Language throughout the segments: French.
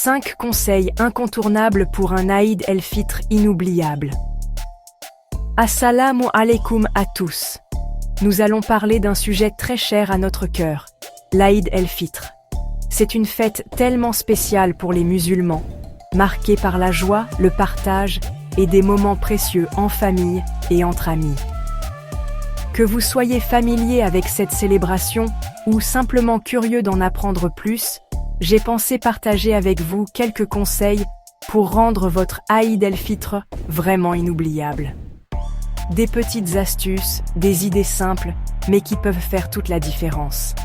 5 conseils incontournables pour un Aïd el-Fitr inoubliable. Assalamu alaikum à tous. Nous allons parler d'un sujet très cher à notre cœur, l'Aïd el-Fitr. C'est une fête tellement spéciale pour les musulmans, marquée par la joie, le partage et des moments précieux en famille et entre amis. Que vous soyez familier avec cette célébration ou simplement curieux d'en apprendre plus, j'ai pensé partager avec vous quelques conseils pour rendre votre Aïd el-Fitr vraiment inoubliable. Des petites astuces, des idées simples, mais qui peuvent faire toute la différence.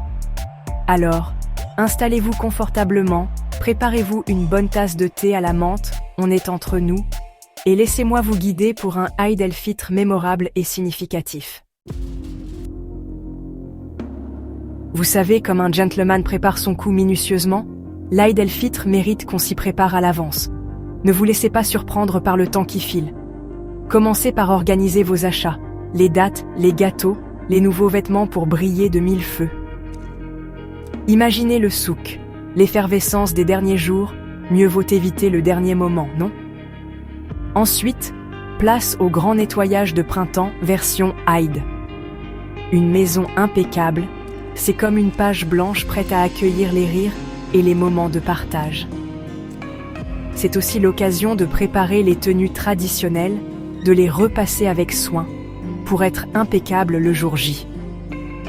Alors, installez-vous confortablement, préparez-vous une bonne tasse de thé à la menthe, on est entre nous, et laissez-moi vous guider pour un Aïd el-Fitr mémorable et significatif. Vous savez, comme un gentleman prépare son coup minutieusement, l'Aïd el-Fitr mérite qu'on s'y prépare à l'avance. Ne vous laissez pas surprendre par le temps qui file. Commencez par organiser vos achats, les dates, les gâteaux, les nouveaux vêtements pour briller de mille feux. Imaginez le souk, l'effervescence des derniers jours, mieux vaut éviter le dernier moment, non? Ensuite, place au grand nettoyage de printemps version Aïd. Une maison impeccable, c'est comme une page blanche prête à accueillir les rires et les moments de partage. C'est aussi l'occasion de préparer les tenues traditionnelles, de les repasser avec soin, pour être impeccable le jour J.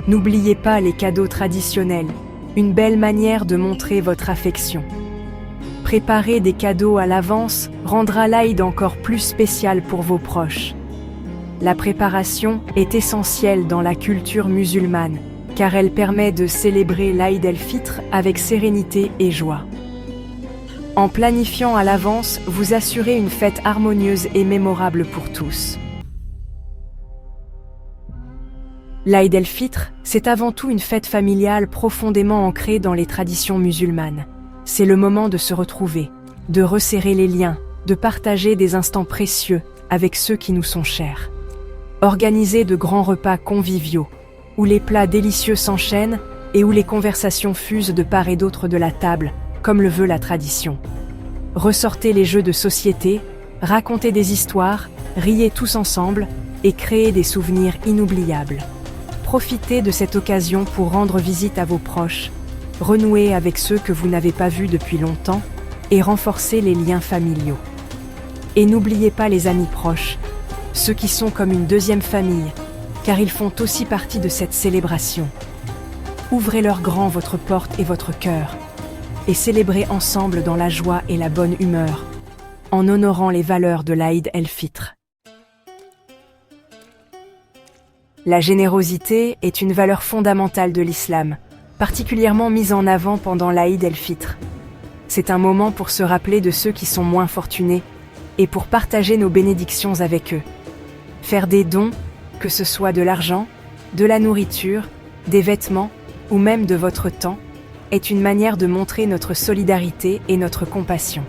N'oubliez pas les cadeaux traditionnels, une belle manière de montrer votre affection. Préparer des cadeaux à l'avance rendra l'Aïd encore plus spécial pour vos proches. La préparation est essentielle dans la culture musulmane, car elle permet de célébrer l'Aïd el-Fitr avec sérénité et joie. En planifiant à l'avance, vous assurez une fête harmonieuse et mémorable pour tous. L'Aïd el-Fitr, c'est avant tout une fête familiale profondément ancrée dans les traditions musulmanes. C'est le moment de se retrouver, de resserrer les liens, de partager des instants précieux avec ceux qui nous sont chers. Organisez de grands repas conviviaux, où les plats délicieux s'enchaînent et où les conversations fusent de part et d'autre de la table, comme le veut la tradition. Ressortez les jeux de société, racontez des histoires, riez tous ensemble et créez des souvenirs inoubliables. Profitez de cette occasion pour rendre visite à vos proches, renouer avec ceux que vous n'avez pas vus depuis longtemps et renforcer les liens familiaux. Et n'oubliez pas les amis proches, ceux qui sont comme une deuxième famille, car ils font aussi partie de cette célébration. Ouvrez-leur grand votre porte et votre cœur, et célébrez ensemble dans la joie et la bonne humeur, en honorant les valeurs de l'Aïd el-Fitr. La générosité est une valeur fondamentale de l'islam, particulièrement mise en avant pendant l'Aïd el-Fitr. C'est un moment pour se rappeler de ceux qui sont moins fortunés et pour partager nos bénédictions avec eux. Faire des dons, que ce soit de l'argent, de la nourriture, des vêtements ou même de votre temps, est une manière de montrer notre solidarité et notre compassion.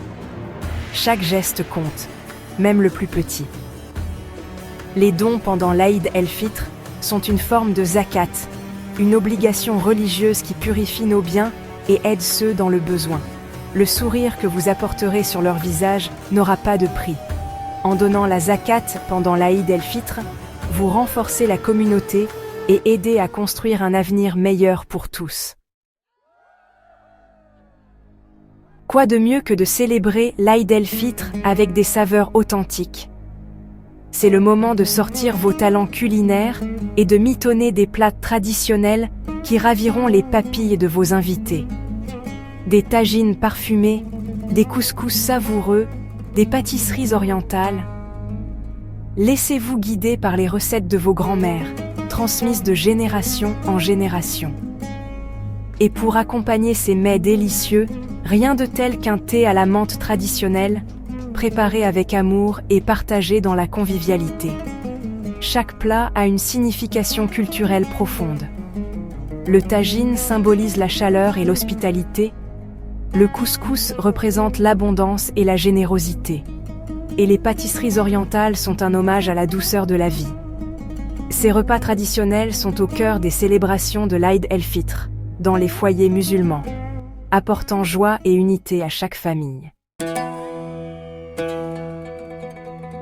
Chaque geste compte, même le plus petit. Les dons pendant l'Aïd el-Fitr sont une forme de zakat, une obligation religieuse qui purifie nos biens et aide ceux dans le besoin. Le sourire que vous apporterez sur leur visage n'aura pas de prix. En donnant la zakat pendant l'Aïd el-Fitr, vous renforcez la communauté et aidez à construire un avenir meilleur pour tous. Quoi de mieux que de célébrer l'Aïd el-Fitr avec des saveurs authentiques? C'est le moment de sortir vos talents culinaires et de mitonner des plats traditionnels qui raviront les papilles de vos invités. Des tagines parfumés, des couscous savoureux, des pâtisseries orientales. Laissez-vous guider par les recettes de vos grands-mères, transmises de génération en génération. Et pour accompagner ces mets délicieux, rien de tel qu'un thé à la menthe traditionnel, préparé avec amour et partagé dans la convivialité. Chaque plat a une signification culturelle profonde. Le tagine symbolise la chaleur et l'hospitalité. Le couscous représente l'abondance et la générosité. Et les pâtisseries orientales sont un hommage à la douceur de la vie. Ces repas traditionnels sont au cœur des célébrations de l'Aïd el-Fitr, dans les foyers musulmans. apportant joie et unité à chaque famille.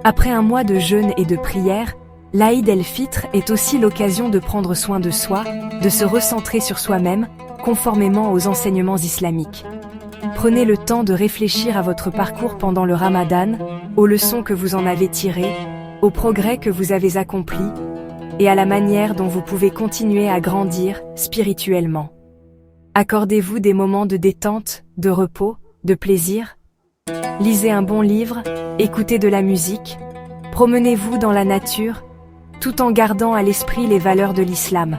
Après un mois de jeûne et de prière, l'Aïd el-Fitr est aussi l'occasion de prendre soin de soi, de se recentrer sur soi-même, conformément aux enseignements islamiques. Prenez le temps de réfléchir à votre parcours pendant le Ramadan, aux leçons que vous en avez tirées, aux progrès que vous avez accomplis, et à la manière dont vous pouvez continuer à grandir spirituellement. Accordez-vous des moments de détente, de repos, de plaisir. Lisez un bon livre, écoutez de la musique, promenez-vous dans la nature, tout en gardant à l'esprit les valeurs de l'islam.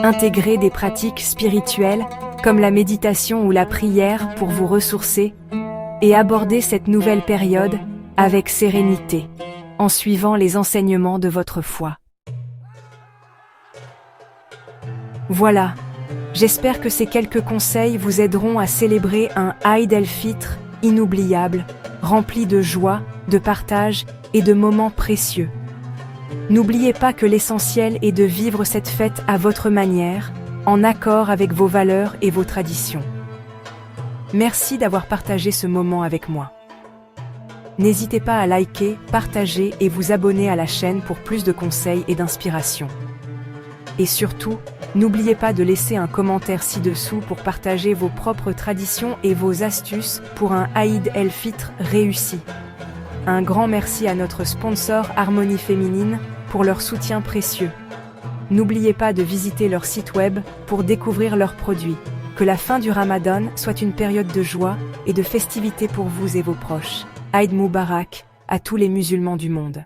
Intégrez des pratiques spirituelles, comme la méditation ou la prière pour vous ressourcer, et abordez cette nouvelle période avec sérénité, en suivant les enseignements de votre foi. Voilà, j'espère que ces quelques conseils vous aideront à célébrer un Aïd el-Fitr inoubliable, rempli de joie, de partage et de moments précieux. N'oubliez pas que l'essentiel est de vivre cette fête à votre manière, en accord avec vos valeurs et vos traditions. Merci d'avoir partagé ce moment avec moi. N'hésitez pas à liker, partager et vous abonner à la chaîne pour plus de conseils et d'inspiration. Et surtout, n'oubliez pas de laisser un commentaire ci-dessous pour partager vos propres traditions et vos astuces pour un Aïd el-Fitr réussi. Un grand merci à notre sponsor Harmonie Féminine pour leur soutien précieux. N'oubliez pas de visiter leur site web pour découvrir leurs produits. Que la fin du Ramadan soit une période de joie et de festivité pour vous et vos proches. Aïd Moubarak à tous les musulmans du monde.